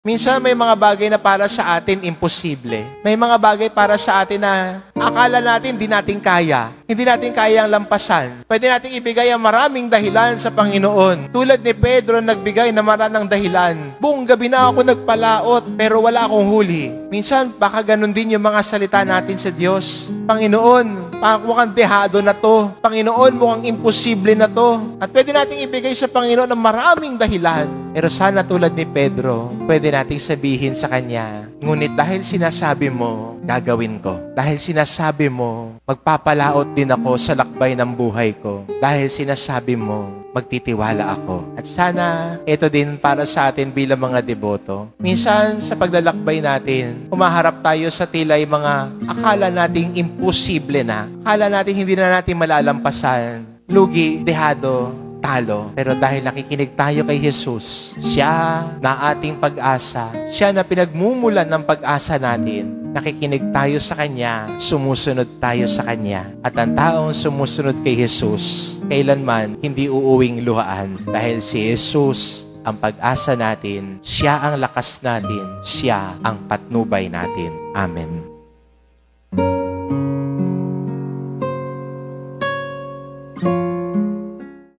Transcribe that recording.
Minsan may mga bagay na para sa atin imposible. May mga bagay para sa atin na akala natin hindi natin kaya. Hindi natin kayang lampasan. Pwede natin ibigay ang maraming dahilan sa Panginoon. Tulad ni Pedro nagbigay na maraming dahilan. Buong gabi na ako nagpalaot pero wala akong huli. Minsan baka ganun din yung mga salita natin sa Diyos. Panginoon, mukhang dehado na to. Panginoon, mukhang imposible na to. At pwede natin ibigay sa Panginoon ang maraming dahilan. Pero sana tulad ni Pedro, pwede nating sabihin sa Kanya, ngunit dahil sinasabi mo, gagawin ko. Dahil sinasabi mo, magpapalaot din ako sa lakbay ng buhay ko. Dahil sinasabi mo, magtitiwala ako. At sana, ito din para sa atin bilang mga deboto. Minsan, sa paglalakbay natin, umaharap tayo sa tila'y mga akala nating imposible na. Akala natin hindi na natin malalampasan. Lugi, dehado, talo. Pero dahil nakikinig tayo kay Jesus, siya na ating pag-asa, siya na pinagmumulan ng pag-asa natin, nakikinig tayo sa Kanya, sumusunod tayo sa Kanya. At ang taong sumusunod kay Jesus, kailanman hindi uuwing luhaan. Dahil si Jesus ang pag-asa natin, siya ang lakas natin, siya ang patnubay natin. Amen.